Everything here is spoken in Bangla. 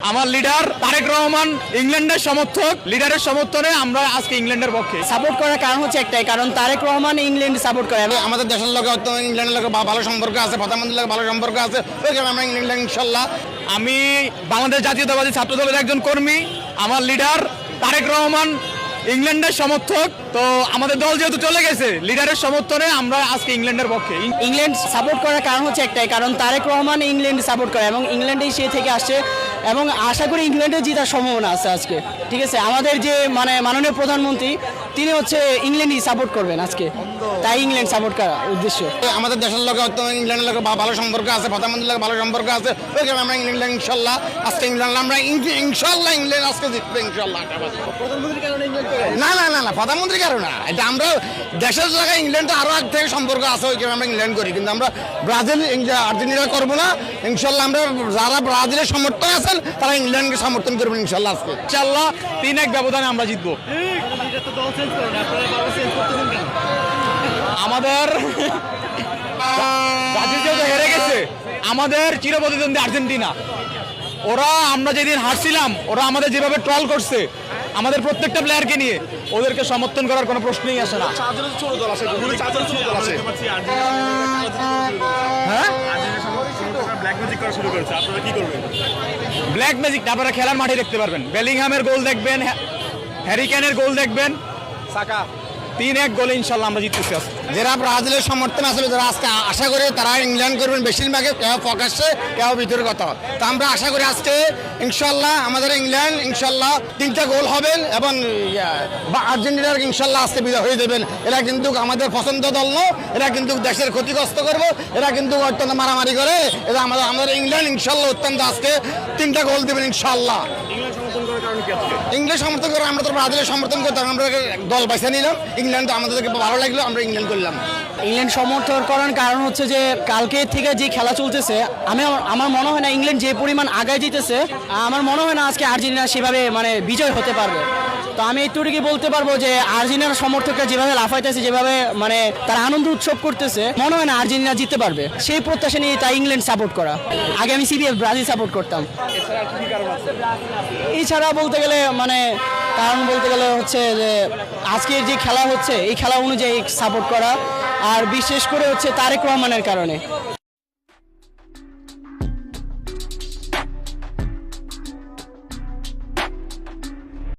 আমার লিডার তারেক রহমান ইংল্যান্ডের সমর্থক, লিডারের সমর্থনে আমরা আজকে ইংল্যান্ডের পক্ষে সাপোর্ট করার কারণ হচ্ছে একটাই, কারণ তারেক রহমান ইংল্যান্ড সাপোর্ট করে। আমাদের দেশের লোক ইংল্যান্ডের লোক ভালো সম্পর্ক আছে, প্রধানমন্ত্রীর লোক ভালো সম্পর্ক আছে, ওই কারণে আমরা ইংল্যান্ড ইনশাল্লাহ। আমি বাংলাদেশ জাতীয়তাবাদী ছাত্র দলের একজন কর্মী। আমার লিডার তারেক রহমান ইংল্যান্ডের সমর্থক, তো আমাদের দল যেহেতু চলে গেছে, লিডারের সমর্থনে আমরা আজকে ইংল্যান্ডের পক্ষে। ইংল্যান্ড সাপোর্ট করার কারণ হচ্ছে একটাই, কারণ তারেক রহমান ইংল্যান্ড সাপোর্ট করে এবং ইংল্যান্ডেই সে থেকে আসছে এবং আশা করি ইংল্যান্ডে জেতার সম্ভাবনা আছে আজকে। ঠিক আছে, আমাদের যে মাননীয় প্রধানমন্ত্রী তিনি হচ্ছে ইংল্যান্ডই সাপোর্ট করবেন আজকে, তাই ইংল্যান্ড সাপোর্ট করার উদ্দেশ্য। আমাদের দেশের লোক ইংল্যান্ডের লোক ভালো সম্পর্ক আছে, প্রধানমন্ত্রীর লোক ভালো সম্পর্ক আছে, ওই কারণে আমরা ইংল্যান্ড ইনশাল্লাহ আজকে ইংল্যান্ড আমরা ইনশাল্লাহ ইংল্যান্ড আজকে জিতবে ইনশাল্লাহ। না না না না, প্রধানমন্ত্রী কারণ না, এটা আমরা দেশের জায়গায় ইংল্যান্ড আরো আগ থেকে সম্পর্ক আছে, ওই কারণে আমরা ইংল্যান্ড করি, কিন্তু আমরা ব্রাজিল আর্জেন্টিনা করবো না ইনশাল্লাহ। আমরা যারা ব্রাজিলের সমর্থন আছেন তারা ইংল্যান্ডকে সমর্থন করবেন ইনশাল্লাহ আজকে ইনশাল্লাহ 3-1 ব্যবধানে আমরা জিতবো। আমাদের ব্রাজিল যেহেতু হেরে গেছে, আমাদের চিরপ্রতিদ্বন্দ্বী আর্জেন্টিনা, ওরা আমরা যেদিন হারছিলাম ওরা আমাদের যেভাবে ট্রল করছে আমাদের প্রত্যেকটা প্লেয়ারকে নিয়ে, ওদেরকে সমর্থন করার কোনো প্রশ্নই আসে না। হ্যাঁ, ব্ল্যাক ম্যাজিক আপনারা খেলার মাঠে দেখতে পারবেন। বেলিংহামের গোল দেখবেন, হ্যারি কেনের গোল দেখবেন, সাকা 3-1 গোলে ইনশাল্লাহ আমরা জিততেছি আজকে। যারা ব্রাজিলের সমর্থন আসলে যারা আজকে আশা করে তারা ইংল্যান্ড করবেন বেশিরভাগে, কেউ প্রকাশ্যে কেউ ভিতরে কথা। তা আমরা আশা করি আজকে ইনশাল্লাহ আমাদের ইংল্যান্ড ইনশাল্লাহ 3টা গোল হবেন এবং আর্জেন্টিনার ইনশাল্লাহ আজকে বিদায় হয়ে দেবেন। এরা কিন্তু আমাদের পছন্দ দল নয়, এরা কিন্তু দেশের ক্ষতিগ্রস্ত করবো, এরা কিন্তু অত্যন্ত মারামারি করে। এরা আমাদের ইংল্যান্ড ইনশাল্লাহ অত্যন্ত আজকে 3টা গোল দেবেন ইনশাল্লাহ। ইংল্যান্ড সমর্থন করে আমরা তো ব্রাজিলের সমর্থন করতাম, আমরা দল বেছে নিলাম, ইংল্যান্ড আমাদেরকে ভালো লাগলো, আমরা ইংল্যান্ড করলাম। ইংল্যান্ড সমর্থন করার কারণ হচ্ছে যে কালকে থেকে যে খেলা চলতেছে, আমার মনে হয় না ইংল্যান্ড যে পরিমাণ আগায় যেতেছে, আমার মনে হয় না আজকে আর্জেন্টিনা সেভাবে বিজয় হতে পারবে। তো আমি একটুটুকু বলতে পারবো যে আর্জেন্টিনার সমর্থকরা যেভাবে লাফাইতেছে, যেভাবে তারা আনন্দ উৎসব করতেছে, মনে হয় না আর্জেন্টিনা জিততে পারবে। সেই প্রত্যাশা নিয়ে তাই ইংল্যান্ড সাপোর্ট করা। আগে আমি সিবিএফ ব্রাজিল সাপোর্ট করতাম। এছাড়া বলতে গেলে কারণ বলতে গেলে হচ্ছে যে আজকের যে খেলা হচ্ছে এই খেলা অনুযায়ী সাপোর্ট করা, আর বিশেষ করে হচ্ছে তারেক রহমানের কারণে।